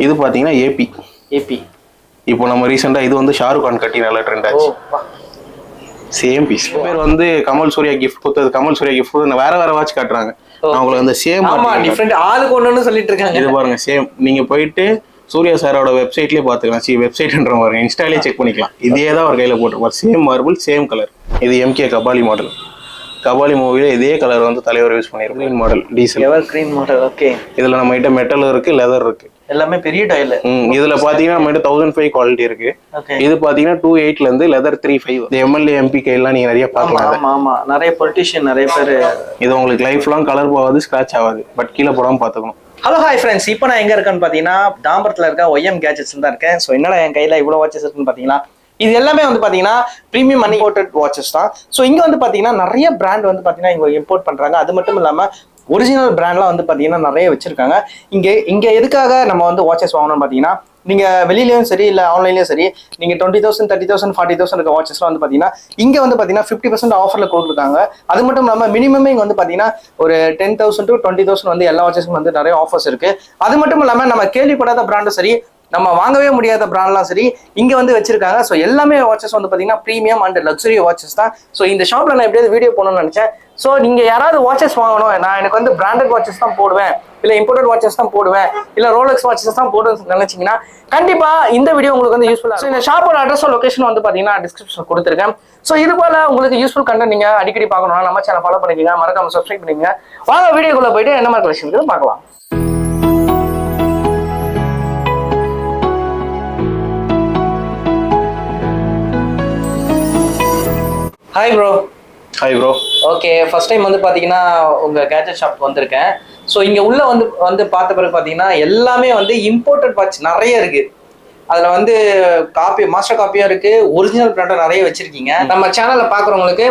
இது பாத்தீங்கன்னா ஏபி. இப்போ நம்ம ரீசெண்டா இது வந்து ஷாருக் கான் கட்டி நல்ல ட்ரெண்ட் ஆச்சு. Same piece. பேர் வந்து கமல் சூர்யா கிஃப்ட் கொடுத்தது, கமல் சூர்யா கிஃப்ட் கொடுத்தது வேற வேற வாட்ச் காட்டுறாங்க. அவங்களுக்கு அந்த சேம் டிஃபரெண்ட் ஆளுக்கு ஒண்ணுன்னு சொல்லிட்டு இருக்காங்க. இது பாருங்க சேம். நீங்க போயிட்டு சூர்யா சாரோட வெப்சைட்லயே பாத்துக்கலாம். வெப்சைட்ன்ற பாருங்க, இன்ஸ்டாலே செக் பண்ணிக்கலாம். இதே தான் ஒரு கையில போட்டுருப்பாரு. Same marble same colour. இது எம்கே கபாலி மாடல். கபாலி மூவில இதே கலர் வந்து தலைவர் யூஸ் பண்ணிருக்கோம். Green model diesel. Ever green model. Okay. இதுல நம்ம கிட்ட மெட்டல் இருக்கு, லெதர் இருக்கு. எல்லாமே பெரிய டயல். இதுல பாத்தீங்கன்னா நம்ம கிட்ட 1005 குவாலிட்டி இருக்கு. இது பாத்தீங்கன்னா 28ல இருந்து லெதர் 35. எம்எல்ஏ எம்பி கையெல்லாம் நீங்க நிறைய பாக்கலாம். ஆமா நிறைய பொலிட்டிஷியன் நிறைய பேர். இது உங்களுக்கு லைஃப் லாங் கலர் போகாது, ஸ்கிராச் ஆகாது. பட் கீழே போடாம பாத்துக்கணும். ஹலோ ஹாய் ஃப்ரெண்ட்ஸ், இப்போ நான் எங்க இருக்கேன்னு பாத்தீங்கன்னா தாம்பரத்துல இருக்க ஒய்எம் கேஜெட்ஸ் தான் இருக்கேன். ஸோ என்னடா என் கையில இவ்வளவு வாட்சஸ் இருக்குன்னு பாத்தீங்கன்னா இது எல்லாமே வந்து பாத்தீங்கன்னா பிரீமியம் இம்போர்ட்டட் வாட்சஸ் தான். ஸோ இங்க வந்து பாத்தீங்கன்னா நிறைய பிராண்ட் வந்து பாத்தீங்கன்னா இங்க இம்போர்ட் பண்றாங்க. அது மட்டும் இல்லாம ஒரிஜினல் பிராண்ட்லாம் வந்து பாத்தீங்கன்னா நிறைய வச்சிருக்காங்க. இங்க எதுக்காக நம்ம வந்து வாட்சஸ் வாங்கணும்னு பாத்தீங்கன்னா நீங்க வெளியிலயும் சரி இல்ல ஆன்லைன்லயும் சரி நீங்க 20,000 30,000 40,000 இருக்க வாட்சஸ்லாம் வந்து பாத்தீங்கன்னா இங்க வந்து பாத்தீங்கன்னா 50% ஆஃபர்ல கொடுத்துருக்காங்க. அது மட்டும் இல்லாம மினிமமே இங்க வந்து பாத்தீங்கன்னா ஒரு 10,000 to 20,000 வந்து எல்லா வாட்சஸ்க்கும் வந்து நிறைய ஆஃபர்ஸ் இருக்கு. அது மட்டும் இல்லாம நம்ம கேள்விப்படாத பிராண்டும் சரி, நம்ம வாங்கவே முடியாத பிராண்ட்லாம் சரி இங்க வந்து வச்சிருக்காங்க. ஸோ எல்லாமே வாட்சஸ் வந்து பாத்தீங்கன்னா ப்ரீமியம் அண்ட் லக்ஸுரி வாட்சஸ் தான். ஸோ இந்த ஷாப்ல நான் எப்படியாவது வீடியோ போகணும்னு நினைச்சேன். ஸோ நீங்க யாராவது வாட்சஸ் வாங்கணும், நான் எனக்கு வந்து பிராண்டட் வாட்சஸ் தான் போடுவேன், இல்ல இம்போர்ட்டட் வாட்சஸ் தான் போடுவேன், இல்ல ரோலெக்ஸ் வாட்சஸ் தான் போடுவேன்னு நினைச்சீங்கன்னா கண்டிப்பா இந்த வீடியோ உங்களுக்கு வந்து யூஸ்ஃபுல்லா இருக்கும். இந்த ஷாப்போட அட்ரஸ் லொகேஷன் வந்து பாத்தீங்கன்னா டிஸ்கிரிப்ஷன் கொடுத்துருக்கேன். ஸோ இது போல உங்களுக்கு யூஸ்ஃபுல் கண்டென்ட் நீங்க அடிக்கடி பார்க்கணும்னா நம்ம சேனல் ஃபாலோ பண்ணிக்கோங்க, மறக்காம சப்ஸ்கிரைப் பண்ணிக்கோங்க. வாங்க வீடியோக்குள்ள போயிட்டு என்ன மாதிரி கலெக்ஷன் இருக்குது பார்க்கலாம். Hi bro. Hi bro. Okay, first time வந்து பாத்தீங்கன்னா உங்க கேஜெட் ஷாப் வந்திருக்கேன். ஸோ இங்க உள்ள வந்து பார்த்த பிறகு பாத்தீங்கன்னா எல்லாமே வந்து இம்போர்ட்டட் வாட்ச் நிறைய இருக்கு. அதுல வந்து காப்பி மாஸ்டர் காப்பியா இருக்கு, ஒரிஜினல் பிராண்டும் நிறைய வச்சிருக்கீங்க. நம்ம சேனல்ல பாக்குறவங்களுக்கு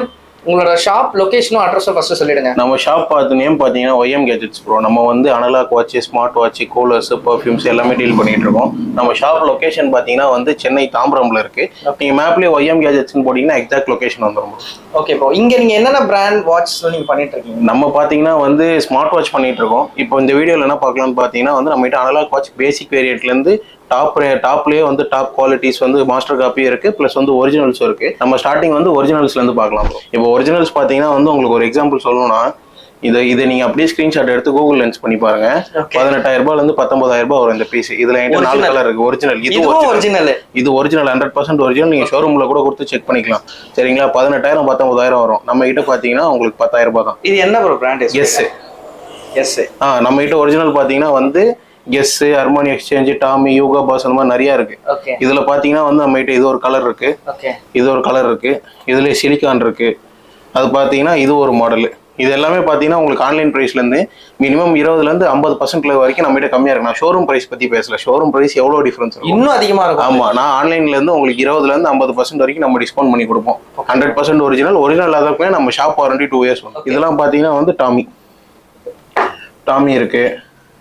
உங்களோட ஷாப் லொகேஷனும் அட்ரஸும் ஃபர்ஸ்ட் சொல்லிடுங்க. நம்ம ஷாப் நேம் பாத்தீங்கன்னா ஒய்எம் கேஜெட்ஸ் ப்ரோ. நம்ம வந்து analogue watch, smart watch, coolers, perfumes எல்லாமே டீல் பண்ணிட்டு இருக்கோம். நம்ம ஷாப் லொகேஷன் பாத்தீங்கன்னா வந்து சென்னை தாம்பரம்ல இருக்கு. நீங்க மேப்லயே ஒய்எம் கேஜெட்ஸ்னு போட்டீங்கன்னா எக்ஸாக்ட் லொகேஷன் வந்துடும். ஓகே ப்ரோ, இங்க நீங்க என்னென்ன பிராண்ட் வாட்ச் நீங்க பண்ணிட்டு இருக்கீங்க? நம்ம பாத்தீங்கன்னா வந்து ஸ்மார்ட் வாட்ச் பண்ணிட்டு இருக்கோம். இப்போ இந்த வீடியோல என்ன பார்க்கலாம்னு பாத்தீங்கன்னா வந்து நம்ம கிட்ட அனலாக் வாட்ச் பேசிக் வேரியன்ட்ல இருந்து டாப்லயே வந்து டாப் குவாலிட்டிஸ் வந்து மாஸ்டர் காப்பி இருக்கு, பிளஸ் வந்து ஒரிஜினல்ஸும் இருக்கு. நம்ம ஸ்டார்டிங் வந்து ஒரிஜினல்ஸ்ல இருந்து பார்க்கலாம். இப்போ ஒரிஜினல்ஸ் பாத்தீங்கன்னா வந்து உங்களுக்கு ஒரு எக்ஸாம்பிள் சொல்லணும்னா இதை நீங்க அப்படியே ஸ்கிரீன்ஷாட் எடுத்து கூகுள் லென்ஸ் பண்ணி பாருங்க. 18,000 இருந்து 19,000 வரும் இந்த பீஸ். இதுல 4 கலர் இருக்கு. ஒரிஜினல் இது ஒரிஜினல் 100% ஒரிஜினல். நீங்க ஷோரூம்ல கூட கொடுத்து செக் பண்ணிக்கலாம். சரிங்களா? 18,000 19,000 வரும். நம்ம கிட்ட பாத்தீங்கன்னா உங்களுக்கு 10,000 தான். இது என்ன ப்ரோ பிராண்ட்? எஸ். நம்ம கிட்ட ஒரிஜினல் பாத்தீங்கன்னா வந்து Guess, Armani exchange, Tommy, Hugo Boss அந்த மாதிரி நிறைய இருக்கு. இதுல பாத்தீங்கன்னா வந்து நம்ம கிட்ட இது ஒரு கலர் இருக்கு, இது ஒரு கலர் இருக்கு, இதுல சிலிகான் இருக்கு. அது பாத்தீங்கன்னா இது ஒரு மாடல். இது எல்லாமே பாத்தீங்கன்னா உங்களுக்கு ஆன்லைன் பிரைஸ்ல இருந்து மினிமம் 20ல இருந்து 50% வரைக்கும் நம்ம கிட்ட கம்மியா இருக்கு. நான் ஷோரூம் பிரைஸ் பத்தி பேசல. ஷோரூம் பிரைஸ் எவ்வளவு டிஃபரன்ஸ் இருக்கும், இன்னும் அதிகமா இருக்கும். ஆமா, நான் ஆன்லைன்ல இருந்து உங்களுக்கு 20ல இருந்து 50% வரைக்கும் நம்ம டிஸ்கவுண்ட் பண்ணி கொடுப்போம். 100% ஒரிஜினல் அதாக்குமே நம்ம ஷாப் வாரண்டி 2 years வரும். இதெல்லாம் பாத்தீங்கன்னா வந்து டாமி இருக்கு.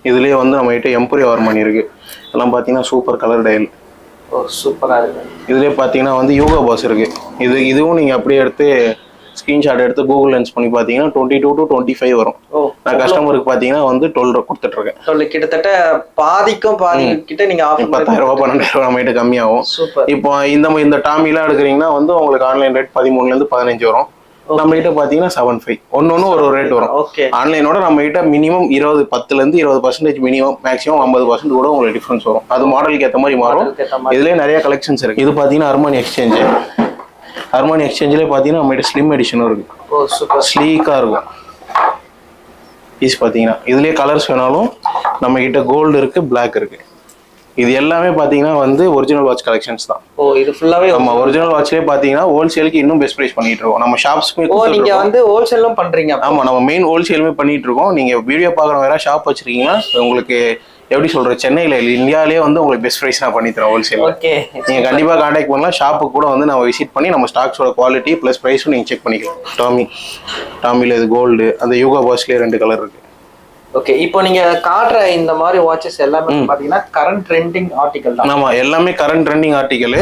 இதுலயே வந்து நம்ம கிட்ட எம்பூரியா அர்மானி இருக்கு. இதெல்லாம் பாத்தீங்கன்னா சூப்பர் கலர் டயல். சூப்பரா இருக்கு. இதுலயே பாத்தீங்கன்னா வந்து யூகா பாஸ் இருக்கு. இதுவும் நீங்க அப்படியே எடுத்து ஸ்கிரீன்ஷாட் எடுத்து கூகுள் லென்ஸ் பண்ணி பாத்தீங்கன்னா 22 to 25 வரும். நான் கஸ்டமருக்கு பாத்தீங்கன்னா வந்து 12 கொடுத்துட்டு இருக்கேன். கிட்டத்தட்ட பாதி கிட்ட நீங்க 10,000 12,000 நம்ம கிட்ட கம்மியாகும். இப்போ இந்த டாமி எல்லாம் எடுக்கிறீங்கன்னா வந்து உங்களுக்கு ஆன்லைன் ரேட் 13ல இருந்து 15 வரும். நம்ம கிட்ட பாத்தீங்கன்னா 7.5 ஒன்னு ஒரு ரேட் வரும். ஆன்லைனோட நம்ம கிட்ட மினிமம் 10ல இருந்து 20% மினிமம், மேக்ஸிமம் 50% கூட உங்களுக்கு டிஃபரன்ஸ் வரும். அது மாடலுக்கு ஏற்ற மாதிரி மாறும். இதுலயே நிறைய கலெக்ஷன்ஸ் இருக்கு. இது பாத்தீங்கன்னா அர்மானி எக்ஸ்சேஞ்சிலே பாத்தீங்கன்னா நம்ம கிட்ட ஸ்லிம் எடிஷனும் இருக்கு. ஸ்லீக்கா இருக்கும் பீஸ் பாத்தீங்கன்னா. இதுலயே கலர்ஸ் வேணாலும் நம்ம கிட்ட கோல்டு இருக்கு, பிளாக் இருக்கு. இது எல்லாமே பாத்தீங்கன்னா வந்து ஒரிஜினல் வாட்ச் கலெக்ஷன்ஸ் தான். இது ஃபுல்லாவே நம்ம ஒரிஜினல் வாட்ச்லயே பாத்தீங்கன்னா ஹோல்சேலுக்கு இன்னும் பெஸ்ட் பிரைஸ் பண்ணிட்டு இருக்கோம். நம்ம ஷாப்ஸ்மே நீங்க வந்து ஹோல்சேலும் பண்றீங்க? ஆமா, நம்ம மெயின் ஹோல்சேலுமே பண்ணிட்டு இருக்கோம். நீங்க வீடியோ பாக்குற வேற ஷாப் வச்சிருக்கீங்கன்னா உங்களுக்கு எப்படி சொல்றது, சென்னையில இந்தியாவிலேயே வந்து உங்களுக்கு பெஸ்ட் பிரைஸ் நான் பண்ணி தரேன் ஹோல்சேல். நீங்க கண்டிப்பா கான்டாக்ட் பண்ணலாம். ஷாப்புக்கு கூட வந்து நம்ம விசிட் பண்ணி நம்ம ஸ்டாக்ஸோட குவாலிட்டி பிளஸ் பிரைஸும் நீங்க செக் பண்ணிக்கலாம். டாமில இது கோல்டு, அந்த யூகா பாஸ்லயே 2 கலர் இருக்கு. ஓகே, இப்போ நீங்க காட்டுற இந்த மாதிரி வாட்சஸ் எல்லாமே பாத்தீங்கன்னா கரண்ட் ட்ரெண்டிங் ஆர்டிகல் தான். ஆமா, எல்லாமே கரண்ட் ட்ரெண்டிங் ஆர்டிகல்.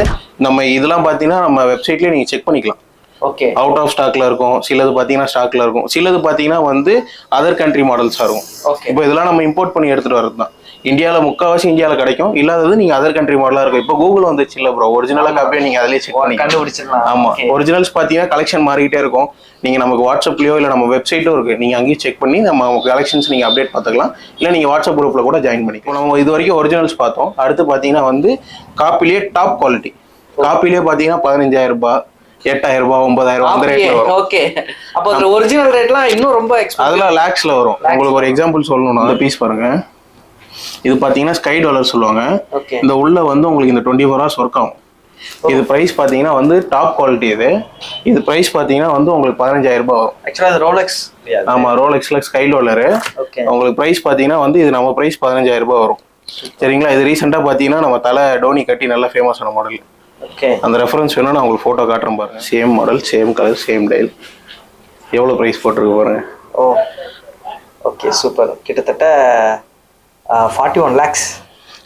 நம்ம இதெல்லாம் பாத்தீங்கன்னா நம்ம வெப்சைட்லயே நீங்க செக் பண்ணிக்கலாம். ஓகே, அவுட் ஆஃப் ஸ்டாக்ல இருக்கும். சிலது பாத்தீங்கன்னா ஸ்டாக்ல இருக்கும். சிலது பாத்தீங்கன்னா வந்து அதர் கண்ட்ரி மாடல்ஸா இருக்கும். இப்போ இதெல்லாம் நம்ம இம்போர்ட் பண்ணி எடுத்துட்டு வரது தான். இந்தியாவில் முக்கால்வாசி இந்தியாவில் கிடைக்கும், இல்லாதது நீங்க அதர் கண்ட்ரி மாடலா இருக்கும். இப்போ கூகுள் வந்துச்சு இல்ல ப்ரோ, ஒரிஜினலா காப்பியை நீங்க அதிலே செக் பண்ணி கண்டுபிடிச்சிடலாம். ஆமா, ஒரிஜினல்ஸ் பாத்தீங்கன்னா கலெக்ஷன் மாறிக்கிட்டே இருக்கும். நீங்க நமக்கு வாட்ஸ்அப்லயோ இல்ல நம்ம வெப்சைட்டும் இருக்கு, நீங்க அங்கேயும் செக் பண்ணி நம்ம கலெக்ஷன்ஸ் நீங்க அப்டேட் பார்த்துக்கலாம். இல்ல நீங்க வாட்ஸ்அப் குரூப்ல கூட ஜாயின் பண்ணிக்கலாம். நம்ம இது வரைக்கும் ஒரிஜினல்ஸ் பார்த்தோம். அடுத்து பாத்தீங்கன்னா வந்து காப்பிலேயே டாப் குவாலிட்டி. காப்பிலேயே பாத்தீங்கன்னா 15,000 ரூபாய், 8,000 ரூபாய், 9,000 அந்த ரேட்ல வரும். ஓகே, அப்போ அந்த ஒரிஜினல் ரேட்லாம் இன்னும் ரொம்ப அதெல்லாம் லேக்ஸ்ல வரும். உங்களுக்கு ஒரு எக்ஸாம்பிள் சொல்லணும்னா அந்த பீஸ் பாருங்க. இது பாத்தீங்கன்னா ஸ்கை டாலர் சொல்லுவாங்க. இந்த உள்ள வந்து உங்களுக்கு இந்த 24 hours ஒர்க் ஆகும். இது பிரைஸ் பாத்தீங்கன்னா வந்து டாப் குவாலிட்டி. இது பிரைஸ் பாத்தீங்கன்னா வந்து உங்களுக்கு 15,000 ரூபாய் வரும். ஆக்சுவலா அது ரோலெக்ஸ். ஆமா, ரோலெக்ஸ்ல ஸ்கை டாலர். உங்களுக்கு பிரைஸ் பாத்தீங்கன்னா வந்து இது நம்ம பிரைஸ் 15,000 ரூபாய் வரும். சரிங்களா? இது ரீசெண்டா பாத்தீங்கன்னா நம்ம தலை டோனி கட்டி நல்ல ஃபேமஸான மாடல். அந்த ரெஃபரன்ஸ் வேணும், நான் உங்களுக்கு போட்டோ காட்டுறேன் பாருங்க. Same model, same colour, same tile. எவ்வளவு பிரைஸ் போட்டிருக்கு பாருங்க. Oh okay, super. கிட்டத்தட்ட 41 lakhs.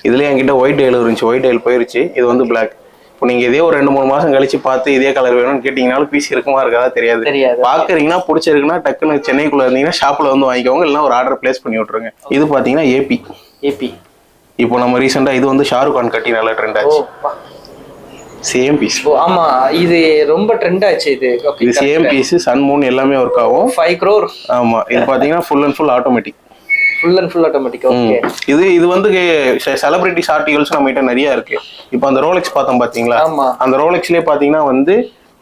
இதுல என்கிட்ட ஒயிட் டைல் இருந்துச்சு, ஒயிட் டைல் போயிருச்சு. இது வந்து பிளாக். இப்போ நீங்க இதே ஒரு 2-3 மாசம் கழிச்சு பார்த்து இதே கலர் வேணும்னு கேட்டீங்கனாலும் பீஸ் இருக்குமா இருக்காதா தெரியாது. பாக்குறீங்கன்னா பிடிச்சிருக்குன்னா டக்குன்னு சென்னைக்குள்ள இருந்தீங்கன்னா ஷாப்ல வந்து வாங்கிக்கோங்க, இல்லைன்னா ஒரு ஆர்டர் பிளேஸ் பண்ணி விட்டுருங்க. இது பாத்தீங்கன்னா ஏபி. இப்போ நம்ம ரீசெண்டா இது வந்து ஷாருக் கான் கட்டி நல்ல ட்ரெண்ட் ஆச்சு. Same piece. ஆமா, இது ரொம்ப ட்ரெண்ட் ஆச்சு. இது சேம் பீஸ், சன் மூன் எல்லாமே ஒர்க் ஆகும். 5 crore. ஆமா, இது பாத்தீங்கன்னா full and full automatic. Okay. இது வந்து செலிபிரிட்டி ஆர்டிகல்ஸ் நம்ம கிட்ட நிறைய இருக்கு. இப்போ அந்த ரோலெக்ஸ் பார்த்தோம் பாத்தீங்களா? அந்த ரோலெக்ஸ்லயே பாத்தீங்கன்னா வந்து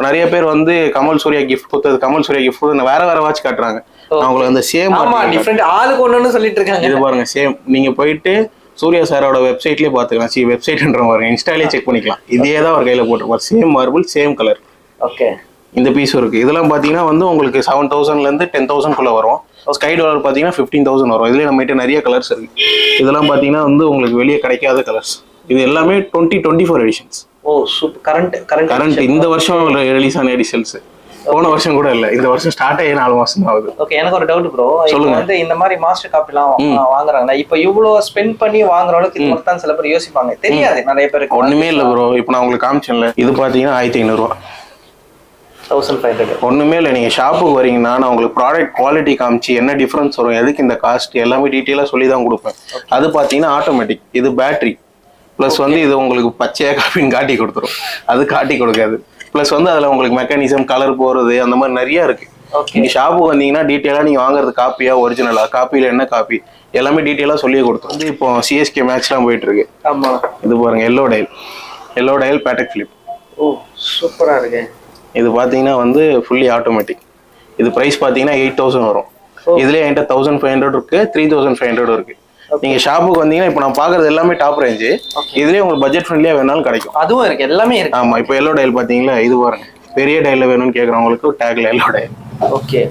நிறைய பேர் வந்து கமல் சூர்யா கிஃப்ட் கொடுத்தது வேற வாட்ச் காட்டுறாங்க. அவங்களுக்கு அந்த சேம் டிஃபரெண்ட் ஆளுக்கு ஒண்ணுன்னு சொல்லிட்டு இருக்காங்க. இது பாருங்க சேம். நீங்க போயிட்டு சூர்யா சாரோட வெப்சைட்லயே பாத்துக்கலாம். வெப்சைட்ன்ற பாருங்க, இன்ஸ்டாலே செக் பண்ணிக்கலாம். இதே தான் ஒரு கையில போட்டுருப்பாரு. Same marble, same colour. Okay. இந்த பீஸும் இருக்கு. இதெல்லாம் பாத்தீங்கன்னா வந்து உங்களுக்கு 7,000 இருந்து 10,000 குள்ள வரும். ஸ்கை டாலர் பாத்தீங்கன்னா 15,000 வரும். இதுல நம்ம கிட்ட நிறைய கலர்ஸ் இருக்கு. இதெல்லாம் பாத்தீங்கன்னா வந்து உங்களுக்கு வெளியே கிடைக்காத கலர்ஸ். இது எல்லாமே 2024 எடிஷன்ஸ். ஓ சூப்பர். கரண்ட் இந்த வருஷம் ரிலீஸ் ஆன எடிஷன்ஸ். போன வருஷம் கூட இல்ல, இந்த வருஷம் ஸ்டார்ட் ஆகி 4 மாசம் தான் ஆகுது. ஓகே, எனக்கு ஒரு டவுட் ப்ரோ. சொல்லுங்க. வந்து இந்த மாதிரி மாஸ்டர் காப்பிலாம் வாங்குறாங்களா? இப்போ இவ்வளவு ஸ்பெண்ட் பண்ணி வாங்குற அளவுக்கு இது மட்டும் சில பேர் யோசிப்பாங்க, தெரியாது நிறைய பேருக்கு. ஒண்ணுமே இல்ல ப்ரோ. இப்போ நான் உங்களுக்கு காமிச்சேன்ல, இது பாத்தீங்கன்னா 1,500 ரூபாய், 1,500. ஒண்ணுமே இல்லை. நீங்க ஷாப்புக்கு வரீங்கன்னா நான் உங்களுக்கு ப்ராடக்ட் குவாலிட்டி காமிச்சு என்ன டிஃபரன்ஸ் வரும், எதுக்கு இந்த காஸ்ட் எல்லாமே டீட்டெயிலா சொல்லி தான் கொடுப்பேன். அது பாத்தீங்கன்னா ஆட்டோமேட்டிக். இது பேட்டரி பிளஸ் வந்து இது உங்களுக்கு பச்சையா காப்பின்னு காட்டி கொடுத்துரும், அது காட்டி கொடுக்காது. பிளஸ் வந்து அதுல உங்களுக்கு மெக்கானிசம், கலர் போறது, அந்த மாதிரி நிறைய இருக்கு. நீங்க ஷாப்புக்கு வந்தீங்கன்னா டீட்டெயிலா நீங்க வாங்குறது காப்பியா ஒரிஜினலா, காப்பியில என்ன காப்பி எல்லாமே டீட்டெயிலா சொல்லி கொடுத்தோம். வந்து இப்போ சிஎஸ்கே மேட்ச்லாம் போயிட்டு இருக்கு. இது பாருங்க, எல்லோ டயல் பேட்டக் ஃபிளிப். ஓ சூப்பரா இருக்கு. இது பாத்தீங்கன்னா வந்து ஃபுல்லி ஆட்டோமேட்டிக். இது பிரைஸ் பாத்தீங்கன்னா 8,000 வரும். இதுலயே என்கிட்ட 1,500 இருக்கு, 3,500 இருக்கு. நீங்க ஷாப்புக்கு வந்தீங்கன்னா இப்போ நான் பாக்குறது எல்லாமே டாப் ரேஞ்சு. இதுலயே உங்களுக்கு பட்ஜெட் ஃப்ரெண்ட்லியா வேணாலும் கிடைக்கும். அதுவும் இருக்கு, எல்லாமே இருக்கு. ஆமா, இப்போ எல்லோ டயல் பாத்தீங்களா? இது பாருங்க, பெரிய டயல்ல வேணும்னு கேக்குறவங்களுக்கு டேக்ல எல்லோ டயல். ஓகே,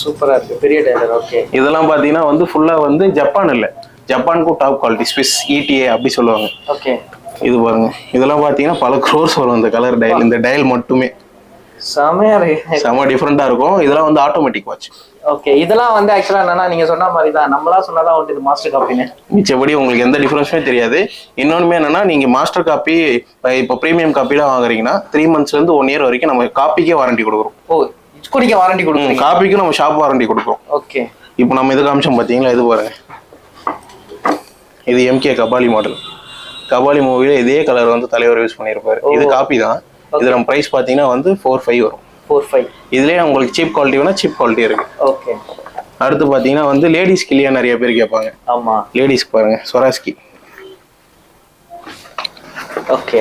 சூப்பரா இருக்கு, பெரிய டயல். ஓகே, இதெல்லாம் பாத்தீங்கன்னா வந்து ஃபுல்லா வந்து ஜப்பான் இல்ல, ஜப்பானுக்கும் டாப் குவாலிட்டி, ஸ்விஸ் ETA அப்படி சொல்லுவாங்க. ஓகே, இது பாருங்க, இதெல்லாம் பாத்தீங்கன்னா பல க்ரோர்ஸ் வரும் இந்த கலர் டயல். இந்த டயல் மட்டுமே செம டிஃபரெண்டா இருக்கும். இதெல்லாம் வந்து ஆட்டோமேட்டிக் வாட்ச். ஓகே, இதெல்லாம் வந்து ஆக்சுவலா என்னன்னா நீங்க சொன்ன மாதிரி தான், நம்மளா சொன்னதான் வந்து இது மாஸ்டர் காப்பின்னு. மிச்சபடி உங்களுக்கு எந்த டிஃபரன்ஸுமே தெரியாது. இன்னொன்னுமே என்னன்னா, நீங்க மாஸ்டர் காப்பி இப்போ பிரீமியம் காப்பிலாம் வாங்குறீங்கன்னா 3 monthsல இருந்து 1 year வரைக்கும் நம்ம காப்பிக்கே வாரண்டி கொடுக்குறோம். ஓ, இதுக்கு வாரண்டி கொடுக்குறோம். காப்பிக்கும் நம்ம ஷாப் வாரண்டி கொடுக்குறோம். ஓகே, இப்போ நம்ம இது காமிச்சோம் பாத்தீங்களா? இது பாருங்க, இது MK கபாலி மாடல். கபாலி மூவில இதே கலர் வந்து தலைவர் யூஸ் பண்ணியிருப்பாரு. இது காப்பி தான். இது நம்ம பிரைஸ் பாத்தீங்கன்னா வந்து 4,500 வரும். 4,500. இதுலயே உங்களுக்கு சீப் குவாலிட்டி வேணா சீப் குவாலிட்டி இருக்கு. ஓகே, அடுத்து பாத்தீங்கன்னா வந்து லேடிஸ் கிளியா நிறைய பேர் கேட்பாங்க. ஆமா, லேடிஸ்க்கு பாருங்க, சொராஸ்கி. ஓகே,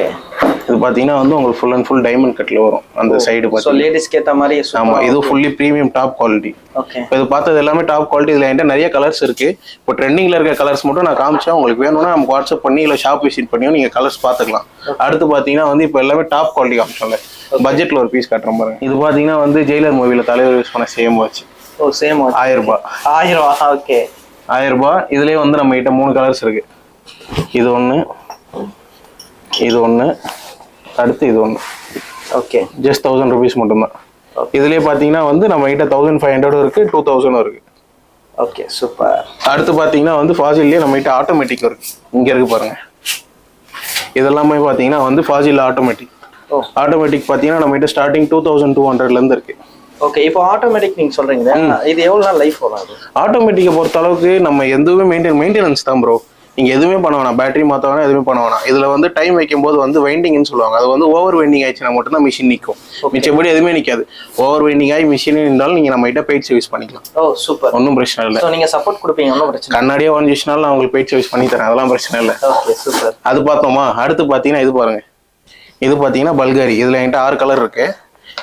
இது பாத்தீங்கன்னா வந்து உங்களுக்கு ஃபுல் அண்ட் ஃபுல் டைமண்ட் கட்ல வரும் அந்த சைடு பாத்தீங்கன்னா. சோ லேடிஸ்க்கு ஏத்த மாதிரி. ஆமா, இது fully premium top quality. Okay, இது பார்த்தது எல்லாமே டாப் குவாலிட்டி. இதுல என்கிட்ட நிறைய கலர்ஸ் இருக்கு. இப்போ ட்ரெண்டிங்ல இருக்க கலர்ஸ் மட்டும் நான் காமிச்சா உங்களுக்கு வேணும்னா நமக்கு வாட்ஸ்அப் பண்ணி இல்ல ஷாப் விசிட் பண்ணியோ நீங்க கலர்ஸ் பாத்துக்கலாம். அடுத்து பாத்தீங்கன்னா வந்து இப்போ எல்லாமே டாப் குவாலிட்டி காமிச்சோம்ல, பட்ஜெட்ல ஒரு பீஸ் காட்டுறேன் பாருங்க. இது பாத்தீங்கன்னா வந்து ஜெயிலர் மூவில தலைவர் யூஸ் பண்ண சேம் வாட்ச். ஓ, சேம் வாட்ச். 1000 ரூபாய். 1000 ரூபாய். ஓகே, 1000 ரூபாய். இதுலயே வந்து நம்ம கிட்ட 3 கலர்ஸ் இருக்கு. இது ஒண்ணு, இது ஒண்ணு, அடுத்து இது ஒண்ணு. ஓகே, ஜஸ்ட் 1000 rupees மட்டும்தான். இதுலயே பாத்தீங்கன்னா வந்து நம்ம கிட்ட 1,500 இருக்கு, 2,000 இருக்கு. Okay, super. அடுத்து பாத்தீங்கன்னா வந்து ஃபாசில்லயே நம்ம கிட்ட ஆட்டோமேட்டிக் இருக்கு. இங்க இருக்கு பாருங்க, இதெல்லாமே பாத்தீங்கன்னா வந்து ஃபாசில் ஆட்டோமேட்டிக். ஆட்டோமேட்டிக் பாத்தீங்கன்னா நம்ம கிட்ட ஸ்டார்டிங் 2,200 இருந்து இருக்கு. ஓகே, இப்போ ஆட்டோமேட்டிக் நீங்க சொல்றீங்க, இது எவ்வளவு நாள் லைஃப் வரும்? அது ஆட்டோமேட்டிக்கை பொறுத்த அளவுக்கு நம்ம எதுவுமே மெயின்டெனன்ஸ் தான் ப்ரோ. நீங்க எதுவுமே பண்ண வேணாம், பேட்டரி மாற்ற வேணாம், எதுவுமே பண்ண வேணாம். இதுல வந்து டைம் வைக்கும்போது வந்து வைண்டிங்னு சொல்லுவாங்க, அது வந்து ஓவர் வைண்டிங் ஆயிடுச்சுன்னா மட்டும் தான் மிஷின் நிற்கும், மிச்சபடி எதுவுமே நிற்காது. ஓவர் வைண்டிங் ஆகி மிஷின் இருந்தாலும் நீங்க நம்ம கிட்ட பெயிட் சர்வீஸ் பண்ணிக்கலாம். ஓ சூப்பர், ஒன்றும் பிரச்சனை இல்லை. ஸோ நீங்க சப்போர்ட் கொடுப்பீங்க, ஒன்றும் பிரச்சனை. கண்ணாடியே உடஞ்சிச்சுனாலும் நான் உங்களுக்கு பெயிட் சர்வீஸ் பண்ணி தரேன், அதெல்லாம் பிரச்சனை இல்லை. Okay super. அது பார்த்தோமா. அடுத்து பார்த்தீங்கன்னா இது பாருங்க, இது பார்த்தீங்கன்னா பல்காரி. இதுல என்கிட்ட 6 கலர் இருக்கு.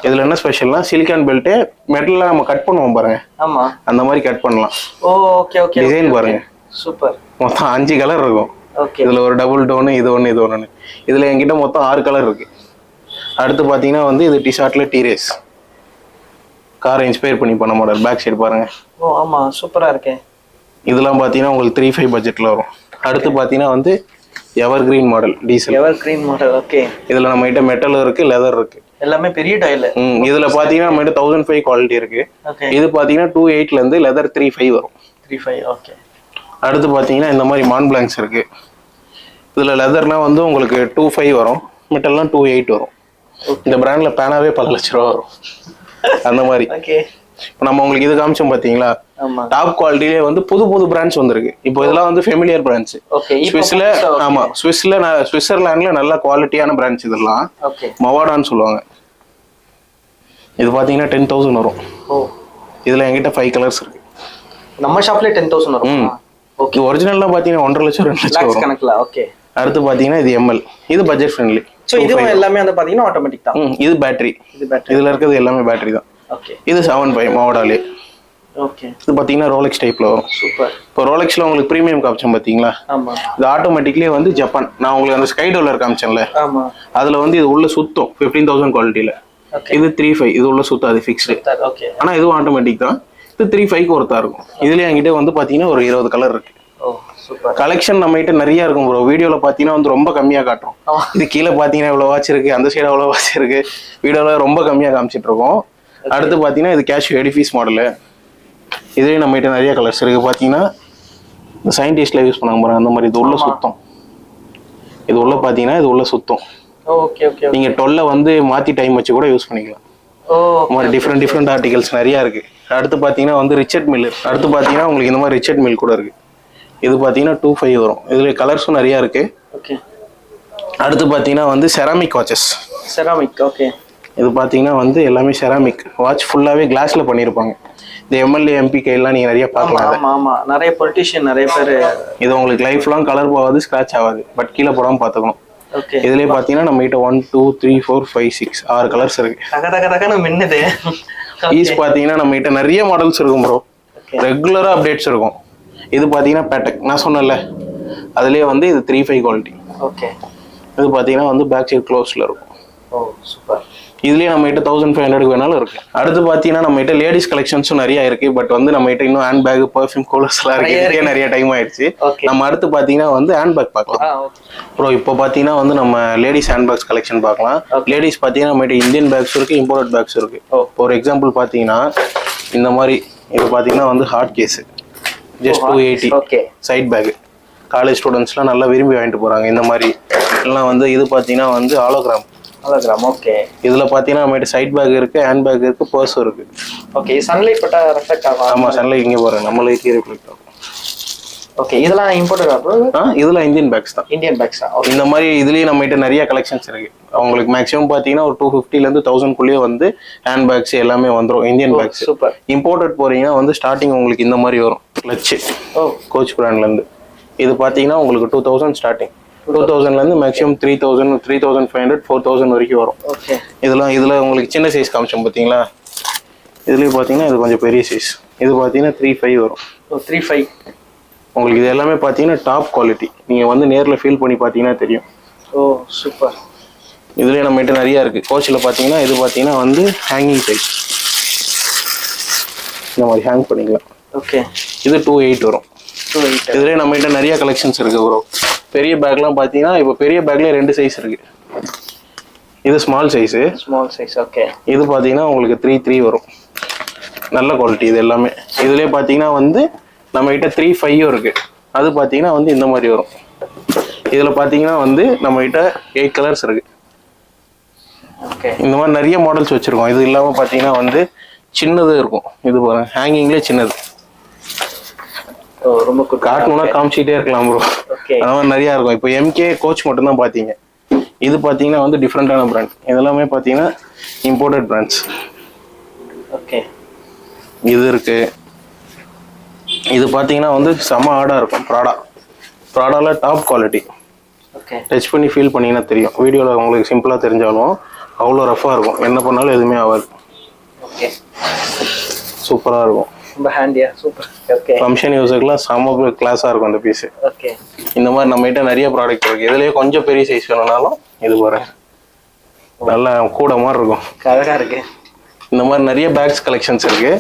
இதுல என்ன ஸ்பெஷல்னா சிலிக்கான் பெல்ட் மெட்டல்ல நம்ம கட் பண்ணுவோம் பாருங்க, ஆமா அந்த மாதிரி கட் பண்ணலாம். ஓ ஓகே ஓகே. டிசைன் பாருங்க, சூப்பர். மொத்தம் 5 கலர் இருக்கும். ஓகே. இதுல ஒரு டபுள் டோனு, இது ஒன்று, இது ஒன்று. இதுல என்கிட்ட மொத்தம் 6 கலர் இருக்கு. அடுத்து பாத்தீங்கன்னா வந்து இது டிஷார்ட்ல டீரேஸ் காரை இன்ஸ்பயர் பண்ணி பண்ண மாடல். பேக் சைடு பாருங்க. ஓ ஆமா சூப்பரா இருக்கே. இதெல்லாம் பாத்தீங்கன்னா உங்களுக்கு 3.5 பட்ஜெட்ல வரும். அடுத்து பாத்தீங்கன்னா வந்து எவர் green model diesel. Ever green model. Okay. இதுல நம்ம கிட்ட மெட்டல் இருக்கு, லெதர் இருக்கு, எல்லாமே பெரிய டயல். இதுல பாத்தீங்கன்னா நம்ம கிட்ட 1005 குவாலிட்டி இருக்கு. ஓகே. இது பாத்தீங்கன்னா 2.8ல இருந்து லெதர் 3.5 வரும். 3.5. ஓகே. அடுத்து பாத்தீங்கன்னா இந்த மாதிரி மான் பிளாங்க்ஸ் இருக்கு. இதுல லெதர்லாம் வந்து உங்களுக்கு 2.5 வரும், மெட்டல்லாம் 2.8 வரும். இந்த பிராண்ட்ல பேனாவே 10 லட்ச ரூபா வரும் அந்த மாதிரி. ஓகே. இப்போ நம்ம உங்களுக்கு இது காமிச்சோம் பாத்தீங்களா, டாப் குவாலிட்டிலே வந்து புது புது பிராண்ட்ஸ் வந்திருக்கு. இப்போ இதெல்லாம் வந்து ஃபெமிலியர் பிராண்ட்ஸ். ஓகே. ஸ்விஸ்ல, ஆமா சுவிட்சர்லாந்துல நல்ல குவாலிட்டியான பிராண்ட்ஸ் இதெல்லாம். ஓகே. மவாடான்னு சொல்லுவாங்க. இது பாத்தீங்கன்னா 10,000 வரும். ஓ. இதுல என்கிட்ட 5 கலர்ஸ் இருக்கு. நம்ம ஷாப்ல 10,000 வரும். ஓகே. ஒரிஜினல்லாம் பாத்தீங்கன்னா 1.5 லட்சம் 2 லட்சம் வரும் கணக்குல. ஓகே. அடுத்து பாத்தீங்கன்னா இது எம்எல், இது பட்ஜெட் ஃப்ரெண்ட்லி. சோ இது எல்லாமே வந்து பாத்தீங்கன்னா ஆட்டோமேட்டிக் தான். இது பேட்டரி. இதுல இருக்கிறது எல்லாமே பேட்டரி தான். ஓகே. இது 7.5 மோடாலே. ஓகே. இது பாத்தீங்கன்னா ரோலெக்ஸ் டைப்ல வரும். சூப்பர். இப்போ ரோலெக்ஸ்ல உங்களுக்கு பிரீமியம் காமிச்சோம் பாத்தீங்களா, ஆமா. இது ஆட்டோமேட்டிக்லயே வந்து ஜப்பான். நான் உங்களுக்கு அந்த ஸ்கை டோலர் காமிச்சேன்ல, ஆமா, அதுல வந்து இது உள்ள சுத்தம் 15,000 குவாலிட்டில. இது 3.5, இது உள்ள சுத்தம், அது ஃபிக்ஸ்டு. ஓகே. ஆனா இதுவும் ஆட்டோமேட்டிக் தான். இது 3.5க்கு ஒருத்தா இருக்கும். இதுலயே என்கிட்ட வந்து பாத்தீங்கன்னா ஒரு 20 கலர் இருக்கு. ஓ சூப்பர். கலெக்ஷன் நம்ம கிட்ட நிறைய இருக்கும் ப்ரோ. வீடியோல பாத்தீங்கன்னா வந்து ரொம்ப கம்மியா காட்டுறோம். இது கீழே பாத்தீங்கன்னா இவ்வளவு வாட்ச் இருக்கு, அந்த சைடு அவ்வளவு வாட்ச் இருக்கு, வீடியோல ரொம்ப கம்மியா காமிச்சிட்டு இருக்கோம். அடுத்து பாத்தீங்கன்னா இது கேஷ்யூ எடிஃபீஸ் மாடலு. இதுலயே நம்ம கிட்ட நிறைய கலர்ஸ் இருக்கு. பாத்தீங்கன்னா இந்த சயின்டிஸ்ட்ல யூஸ் பண்ணாங்க பாருங்க, அந்த மாதிரி. இது உள்ள சுத்தம், இது உள்ள பாத்தீங்கன்னா இது உள்ள சுத்தம். Okay okay. நீங்க 12 வந்து மாத்தி டைம் வச்சு கூட யூஸ் பண்ணிக்கலாம். ஓ இந்த மாதிரி டிஃப்ரெண்ட் ஆர்டிகல்ஸ் நிறைய இருக்கு. அடுத்து பாத்தீங்கன்னா வந்து ரிச்சர்ட் மில். அடுத்து பாத்தீங்கன்னா உங்களுக்கு இந்த மாதிரி ரிச்சர்ட் மில் கூட இருக்கு. இது பாத்தீங்கன்னா 2.5 வரும். இதுல கலர்ஸும் நிறைய இருக்கு. ஓகே. அடுத்து பாத்தீங்கன்னா வந்து செராமிக் வாட்சஸ். செராமிக். ஓகே. இது பாத்தீங்கன்னா வந்து எல்லாமே செராமிக் வாட்ச், ஃபுல்லாவே கிளாஸ்ல பண்ணிருப்பாங்க. இந்த எம்எல்ஏ எம்பி கையெல்லாம் நீங்க நிறைய பார்க்கலாம். ஆமா ஆமா, நிறைய பொலிட்டிஷியன் நிறைய பேர். இது உங்களுக்கு லைஃப் லாங் கலர் போகாது, ஸ்கிராச் ஆகாது, பட் கீழே போடாம பாத்துக்கணும். ஓகே. இதுலயே பாத்தீங்கன்னா நம்ம கிட்ட 1 2 3 4 5 6 6 கலர்ஸ் இருக்கு. தக மின்னுது. ஈஸ் பாத்தீங்கன்னா நம்ம கிட்ட நிறைய மாடல்ஸ் இருக்கும் ப்ரோ. ரெகுலரா அப்டேட்ஸ் இருக்கும். இது பாத்தீங்கன்னா பேட்டக் நான் சொன்னேன்ல, அதுலயே வந்து இது 3.5 குவாலிட்டி. ஓகே. இது பாத்தீங்கன்னா வந்து பேக் சைடு க்ளோஸ்ல இருக்கும். ஓ சூப்பர். இதுலயே நம்ம கிட்ட 1500 வேணாலும் இருக்கு. அடுத்து பாத்தீங்கன்னா நம்ம கிட்ட லேடிஸ் கலெக்ஷன்ஸும் நிறைய இருக்கு. பட் வந்து நம்ம கிட்ட இன்னும் ஹேண்ட் பேக், பர்ஃபியூம், கூலர்ஸ் எல்லாம் இருக்கு. நிறைய டைம் ஆயிடுச்சு. நம்ம அடுத்து பாத்தீங்கன்னா வந்து ஹேண்ட் பேக் பார்க்கலாம். ப்ரோ இப்போ பாத்தீங்கன்னா வந்து நம்ம லேடிஸ் ஹேண்ட் பேக்ஸ் கலெக்ஷன் பார்க்கலாம். லேடிஸ் பாத்தீங்கன்னா நம்ம கிட்ட இந்தியன் பேக்ஸ் இருக்கு, இம்போர்ட் பேக்ஸ் இருக்கு. ஃபார் எக்ஸாம்பிள் பாத்தீங்கன்னா இந்த மாதிரி இது பாத்தீங்கன்னா வந்து hard case, just 280 side bag. College ஸ்டூடெண்ட்ஸ்லாம் நல்லா விரும்பி வாங்கிட்டு போறாங்க. இந்த மாதிரி எல்லாம் வந்து இது பாத்தீங்கன்னா வந்து ஹாலோகிராம். ஓகே. இதுல பாத்தீங்கன்னா நம்ம சைட் பேக் இருக்கு, ஹேண்ட் பேக் இருக்கு, பர்ஸ் இருக்கு. ஓகே. சன்லைட் பட்டா ரெஃப்ளெக்ட் ஆகும். ஆமா, சன்லைட் இங்க பாருங்க, நம்ம லைட்லயே ரிஃப்ளெக்ட் ஆகும். ஓகே. இதெல்லாம் இம்போர்ட்டடா ப்ரோ? இதெல்லாம் இந்தியன் பேக்ஸ் தான். Indian packs. இந்த மாதிரி இதுலயே நம்ம கிட்ட நிறைய கலெக்ஷன்ஸ் இருக்கு. உங்களுக்கு மேக்ஸிமம் பாத்தீங்கன்னா ஒரு 250ல இருந்து 1000 குள்ளேயே வந்து ஹேண்ட் பேக்ஸ் எல்லாமே வந்துரும். Indian packs. சூப்பர். இம்போர்ட்டட் போறீங்கன்னா வந்து ஸ்டார்டிங் உங்களுக்கு இந்த மாதிரி வரும். கிளட்ச் கோச் பிராண்ட்ல இருந்து இது பாத்தீங்கன்னா உங்களுக்கு 2000 ஸ்டார்டிங். 2000ல இருந்து மேக்ஸிமம் 3000, 3500, 4000 வரைக்கும் வரும். ஓகே. இதுல உங்களுக்கு சின்ன சைஸ் காமிச்சோம் பாத்தீங்களா, இதுலயே பாத்தீங்கன்னா இது கொஞ்சம் பெரிய சைஸ். இது பாத்தீங்கன்னா 3.5 வரும். 3.5. உங்களுக்கு இது எல்லாமே பாத்தீங்கன்னா டாப் குவாலிட்டி. நீங்க வந்து நேர்ல ஃபீல் பண்ணி பாத்தீங்கன்னா தெரியும். ஓ சூப்பர். இதுலயே நம்ம கிட்ட நிறைய இருக்கு. கோச்ல பாத்தீங்கன்னா இது பாத்தீங்கன்னா வந்து ஹேங்கிங் டைப், இந்த மாதிரி ஹேங் பண்ணிக்கலாம். ஓகே. இது 2.8 வரும். இதுலயே நம்ம கிட்ட நிறைய கலெக்ஷன்ஸ் இருக்கு ப்ரோ. பெரிய பேக்லாம் பாத்தீங்கன்னா இப்போ பெரிய பேக்ல 2 சைஸ் இருக்கு. இது ஸ்மால் சைஸ். ஓகே. இது பாத்தீங்கன்னா உங்களுக்கு 3.3 வரும். நல்ல குவாலிட்டி இது எல்லாமே. இதுலயே பாத்தீங்கன்னா வந்து நம்ம கிட்ட 3.5 இருக்கு. அது பாத்தீங்கன்னா வந்து இந்த மாதிரி வரும். இதுல பாத்தீங்கன்னா வந்து நம்ம கிட்ட 8 கலர்ஸ் இருக்கு. ஓகே. இந்த மாதிரி நிறைய மாடல்ஸ் வச்சிருக்கோம். இது இல்லாம பாத்தீங்கன்னா வந்து சின்னது இருக்கும். இது பாருங்க, ஹேங்கிங்லேயே சின்னது. ரொம்ப காட்டணும்னா காமிச்சிட்டே இருக்கலாம் ப்ரோ. ஓகே. அந்த மாதிரி நிறைய இருக்கும். இப்போ எம்கே கோச் மட்டும் தான் பாத்தீங்க. இது பாத்தீங்கன்னா வந்து டிஃப்ரெண்டான பிராண்ட். இதெல்லாமே பாத்தீங்கன்னா இம்போர்ட்டட் பிராண்ட்ஸ். ஓகே. இது இருக்கு. இது பாத்தீங்கன்னா வந்து செம ஆடா இருக்கும். ப்ராடால டாப் குவாலிட்டி. ஓகே. டச் பண்ணி ஃபீல் பண்ணீங்கன்னா தெரியும். வீடியோல உங்களுக்கு சிம்பிளா தெரிஞ்சாலும் அவ்வளோ ரஃபா இருக்கும். என்ன பண்ணாலும் எதுவுமே ஆகாது. ஓகே. சூப்பரா இருக்கும். ரொம்ப ஹேண்டியா சூப்பர். ஓகே. ஃபங்க்ஷன் யூஸுக்குலாம் செம கிளாஸா இருக்கும் அந்த பீஸ். ஓகே. இந்த மாதிரி நம்ம கிட்ட நிறைய ப்ராடக்ட் இருக்கு. இதுலயே கொஞ்சம் பெரிய சைஸ் வேணும்னாலும் இது பாருங்க, நல்லா கூட மாதிரி இருக்கும். அழகா இருக்கு. இந்த மாதிரி நிறைய பேக்ஸ் கலெக்ஷன்ஸ் இருக்கு.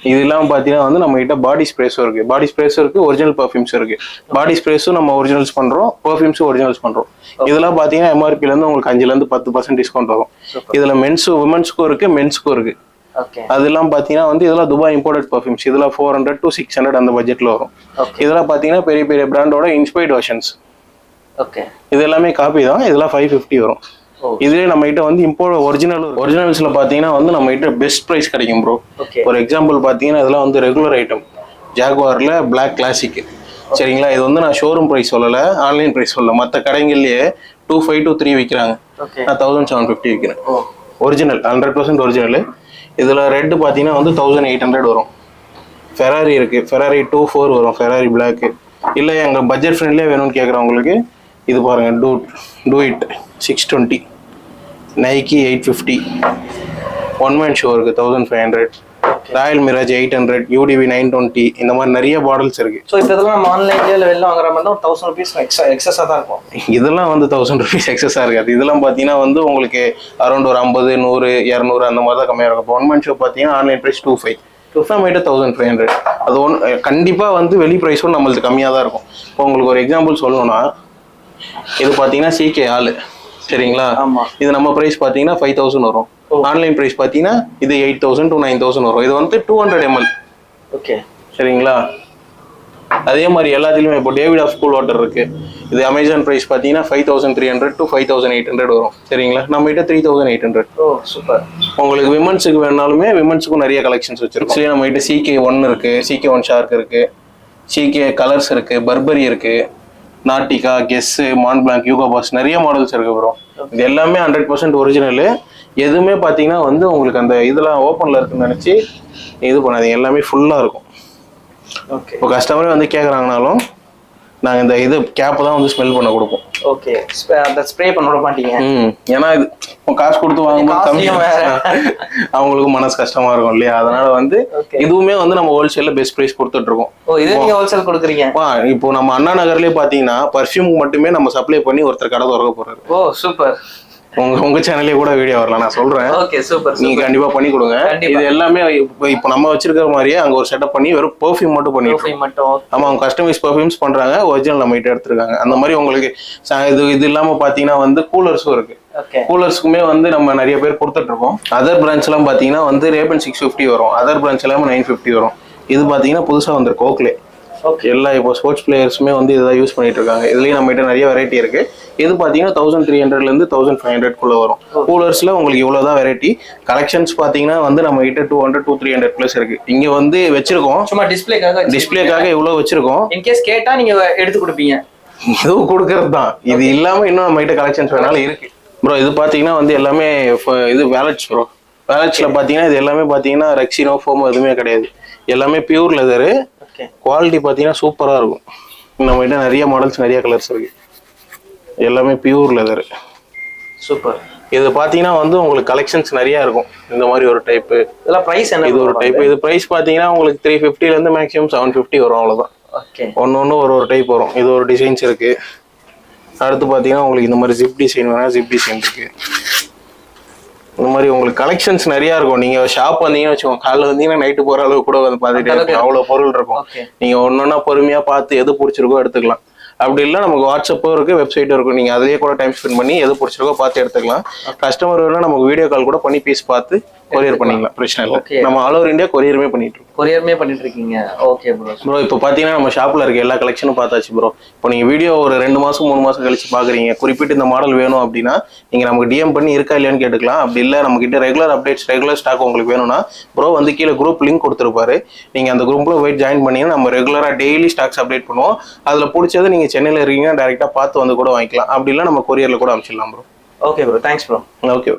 இது இல்லாம பாத்தீங்கன்னா வந்து நம்ம கிட்ட பாடி ஸ்ப்ரேஸும் இருக்கு. பாடி ஸ்ப்ரேஸும் இருக்கு, ஒரிஜினல் பர்ஃபியூம்ஸ் இருக்கு. பாடி ஸ்ப்ரேஸும் நம்ம ஒரிஜினல்ஸ் பண்றோம், பர்ஃபியூம்ஸும் ஒரிஜினல்ஸ் பண்றோம். இதெல்லாம் பாத்தீங்கன்னா எம்ஆர்பில இருந்து உங்களுக்கு 5ல இருந்து 10% டிஸ்கவுண்ட் வரும். இதுல மென்ஸும் விமன்ஸ்க்கும் இருக்கு, மென்ஸ்க்கும் இருக்கு. ஓகே. அதெல்லாம் பாத்தீங்கன்னா வந்து இதெல்லாம் துபாய் இம்போர்ட்டட் பர்ஃபியூம்ஸ். இதெல்லாம் 400 to 600 அந்த பட்ஜெட்ல வரும். இதெல்லாம் பாத்தீங்கன்னா பெரிய பெரிய பிராண்டோட இன்ஸ்பைர்ட் வெர்ஷன்ஸ். ஓகே. இது எல்லாமே காப்பி தான். இதெல்லாம் 550 வரும். இதுலயே நம்ம கிட்ட வந்து ஒரிஜினல்ஸ்ல பாத்தீங்கன்னா வந்து நம்ம கிட்ட பெஸ்ட் பிரைஸ் கிடைக்கும் ப்ரோ. ஒரு எக்ஸாம்பிள் பாத்தீங்கன்னா இதெல்லாம் வந்து ரெகுலர் ஐட்டம் ஜாகுவார்ல பிளாக் கிளாசிக். சரிங்களா? இது வந்து நான் ஷோரூம் பிரைஸ் சொல்லல, ஆன்லைன் பிரைஸ் சொல்லல. மற்ற கடைகள்லயே 2500 to 3000 விற்கிறாங்க. நான் 1750 விற்கிறேன். Original 100% original. இதுல ரெட் பாத்தீங்கன்னா வந்து 1800 வரும். ஃபெராரி இருக்கு, ஃபெராரி 24 வரும், ஃபெராரி பிளாக். இல்ல எங்க பட்ஜெட் ஃப்ரெண்ட்லியே வேணும்னு கேக்குறவங்களுக்கு இது பாருங்க, do it 620, Nike 850, one man show இருக்கு 1500, ராயல் மிராஜ் 800, யூடிவி 920. இந்த மாதிரி நிறைய மாடல்ஸ் இருக்கு. ஸோ இப்போ இதெல்லாம் நம்ம ஆன்லைன்ல இல்லை வெளில வாங்குற மாதிரி தான் 1000 rupees எக்ஸஸாக தான் இருக்கும். இதெல்லாம் வந்து 1000 rupees எக்ஸஸாக இருக்காது. இதெல்லாம் பார்த்தீங்கன்னா வந்து உங்களுக்கு அரௌண்ட் ஒரு 50, 100, 200 அந்த மாதிரி தான் கம்மியாக இருக்கும். ஒன் மேன் ஷோ பார்த்தீங்கன்னா ஆன்லைன் ப்ரைஸ் 2500, நம்ம கிட்ட 1500. அது கண்டிப்பாக வந்து வெளி ப்ரைஸும் நம்மளுக்கு கம்மியாக தான் இருக்கும். இப்போ உங்களுக்கு ஒரு எக்ஸாம்பிள் சொல்லணும்னா, இது பார்த்தீங்கன்னா சிகே ஆளு, சரிங்களா? இது நம்ம பிரைஸ் பார்த்தீங்கன்னா 5000 வரும். ஆன்லைன் பிரைஸ் பார்த்தீங்கன்னா இது 8000 to 9000 வரும். இது வந்து 200 ml. ஓகே, சரிங்களா? அதே மாதிரி எல்லாத்துலயுமே இப்போ டேவிட் ஆஃப் கூல் வாட்டர் இருக்கு. இது அமேசான் பிரைஸ் பார்த்தீங்கன்னா 5300 to 5800 வரும். சரிங்களா? நம்ம கிட்ட 3800. ஓ சூப்பர். உங்களுக்கு விமன்ஸுக்கு வேணாலுமே விமன்ஸுக்கும் நிறைய கலெக்ஷன்ஸ் வச்சிருக்கோம். சரி, நம்ம கிட்ட CK1 இருக்கு, CK1 ஷார்க் இருக்கு, CK கலர்ஸ் இருக்கு, பர்பரி இருக்கு, நாட்டிகா, கெஸ், மான் பிளாங்க், யூகோ பாஸ், நிறைய மாடல்ஸ் இருக்கு ப்ரோ. இது எல்லாமே 100% ஒரிஜினல். எதுவுமே பார்த்தீங்கன்னா வந்து உங்களுக்கு அந்த இதெல்லாம் ஓப்பன்ல இருக்குன்னு நினைச்சு இது பண்ணாதீங்க. எல்லாமே ஃபுல்லா இருக்கும். ஓகே. இப்போ கஸ்டமரே வந்து கேட்குறாங்கனாலும் நாங்கள் இந்த இது கேப்பை தான் வந்து ஸ்மெல் பண்ண கொடுப்போம். ஓகே, அந்த ஸ்ப்ரே பண்ண விட மாட்டீங்க. ஏன்னா இது காசு கொடுத்து வாங்கும்போது அவங்களுக்கு மனசு கஷ்டமா இருக்கும் இல்லையா? அதனால வந்து இதுவுமே வந்து நம்ம ஹோல்சேல்ல பெஸ்ட் பிரைஸ் கொடுத்துட்டு இருக்கோம். இது நீங்க ஹோல்சேல் கொடுக்குறீங்க? இப்போ நம்ம அண்ணா நகர்லயே பாத்தீங்கன்னா பர்ஃபியூம் மட்டுமே நம்ம சப்ளை பண்ணி ஒருத்தர் கடை திறக்க போறாரு. ஓ சூப்பர். உங்க சேனல்லே கூட வீடியோ வரலாம், நான் சொல்றேன். Okay super. நீங்க கண்டிப்பா பண்ணி கொடுங்க. இது எல்லாமே இப்போ நம்ம வச்சிருக்கிற மாதிரியே அங்க ஒரு செட்டப் பண்ணி வெறும் பெர்ஃபியூம் மட்டும் பண்ணிருக்கோம். ஆமா, அவங்க கஸ்டமைஸ் பெர்ஃபியூம்ஸ் பண்றாங்க, ஒரிஜினல் நம்ம கிட்ட எடுத்துருக்காங்க. அந்த மாதிரி உங்களுக்கு இது இல்லாம பாத்தீங்கன்னா வந்து கூலர்ஸும் இருக்கு. கூலர்ஸ்க்குமே வந்து நம்ம நிறைய பேர் கொடுத்துட்டு இருக்கோம். அதர் பிரான்ச் எல்லாம் பாத்தீங்கன்னா வந்து ரேபன் 650 வரும், அதர் பிரான்ச் எல்லாமே 950 வரும். இது பாத்தீங்கன்னா புதுசா வந்திருக்கு ஓக்லே. எல்லா இப்போ ஸ்போர்ட்ஸ் பிளேயர்ஸுமே வந்து இதை யூஸ் பண்ணிட்டு இருக்காங்க. இதுலயும் நம்ம கிட்ட நிறைய வெரைட்டி இருக்கு. இது பாத்தீங்கன்னா 1300 இருந்து 1500 குள்ள வரும். கூலர்ஸ்ல உங்களுக்கு இவ்வளவுதான் வெரைட்டி. கலெக்ஷன்ஸ் பாத்தீங்கன்னா வந்து நம்ம கிட்ட 200 to 300 பிளஸ் இருக்கு. இங்க வந்து வச்சிருக்கோம் சும்மா டிஸ்பிளேக்காக இவ்வளவு வச்சிருக்கோம். இன்கேஸ் கேட்டா நீங்க எடுத்து கொடுப்பீங்க. இதுவும் கொடுக்கறது தான். இது இல்லாம இன்னும் நம்ம கிட்ட கலெக்ஷன்ஸ் வேணாலும் இருக்கு ப்ரோ. இது பாத்தீங்கன்னா வந்து எல்லாமே இது வேலட்ஸ் ப்ரோ. வேலட்ஸ்ல பாத்தீங்கன்னா இது எல்லாமே பாத்தீங்கன்னா ரெக்ஸினோ, ஃபோமோ எதுவுமே கிடையாது. எல்லாமே பியூர் லெதரு. குவாலிட்டி பாத்தீங்கன்னா சூப்பரா இருக்கும். நம்ம கிட்ட நிறைய மாடல்ஸ், நிறைய கலர்ஸ் இருக்கு. எல்லாமே பியூர் லெதர். சூப்பர். இது பாத்தீங்கன்னா வந்து உங்களுக்கு கலெக்ஷன்ஸ் நிறைய இருக்கும். இந்த மாதிரி ஒரு டைப். இதெல்லாம் பிரைஸ் என்ன? இது ஒரு டைப். இது பிரைஸ் பாத்தீங்கன்னா உங்களுக்கு 350 இருந்து மேக்ஸிமம் 750 வரும், அவ்வளவுதான். ஓகே. ஒன்னு ஒரு டைப் வரும். இது ஒரு டிசைன்ஸ் இருக்கு. அடுத்து பாத்தீங்கன்னா உங்களுக்கு இந்த மாதிரி ஜிப் டிசைன் வேணா ஜிப் டிசைன் இருக்கு. இந்த மாதிரி உங்களுக்கு கலெக்ஷன்ஸ் நிறைய இருக்கும். நீங்க ஷாப் வந்தீங்கன்னு வச்சுக்கோங்க, காலைல வந்தீங்கன்னா நைட்டு போற அளவுக்கு கூட வந்து பாத்துட்டே இருக்கும். அவ்வளவு பொருள் இருக்கும். நீங்க ஒன்னொன்னா பொறுமையா பார்த்து எது பிடிச்சிருக்கோ எடுத்துக்கலாம். அப்படி இல்லை நமக்கு வாட்ஸ்அப்பும் இருக்கு, வெப்சைட்டும் இருக்கும். நீங்க அதிலேயே கூட டைம் ஸ்பெண்ட் பண்ணி எது பிடிச்சிருக்கோ பார்த்து எடுத்துக்கலாம். கஸ்டமர் வேணா நமக்கு வீடியோ கால் கூட பண்ணி பீஸ் பார்த்து கொரியர் பண்ணிக்கலாம், பிரச்சனை இல்லை. Okay. நம்ம ஆல் ஓவர் இந்தியா கொரியருமே பண்ணிட்டு இருக்கோம். கொரியருமே பண்ணிட்டு இருக்கீங்க. Okay bro. ப்ரோ இப்போ பார்த்தீங்கன்னா நம்ம ஷாப்பில் இருக்க எல்லா கலெக்ஷனும் பார்த்தாச்சு ப்ரோ. இப்போ நீங்கள் வீடியோ ஒரு 2 மாதம் 3 மாதம் கழிச்சு பார்க்குறீங்க, குறிப்பிட்டு இந்த மாடல் வேணும் அப்படின்னா நீங்கள் நமக்கு டிஎம் பண்ணி இருக்கா இல்லையான்னு கேட்டுக்கலாம். அப்படி இல்லை நம்மகிட்ட ரெகுலர் அப்டேட்ஸ் ரெகுலர் ஸ்டாக் உங்களுக்கு வேணும்னா ப்ரோ வந்து கீழே குரூப் லிங்க் கொடுத்துருப்பாரு. நீங்கள் அந்த குரூப்பில் போய் ஜாயின் பண்ணிங்கன்னா நம்ம ரெகுலராக டெய்லி ஸ்டாக்ஸ் அப்டேட் பண்ணுவோம். அதில் பிடிச்சது நீங்கள் சென்னையில் இருக்கீங்கன்னா டேரெக்டாக பார்த்து வந்து கூட வாங்கிக்கலாம். அப்படி இல்லை நம்ம கொரியரில் கூட அனுப்பிச்சிடலாம் bro. Okay bro, thanks bro. Okay bro.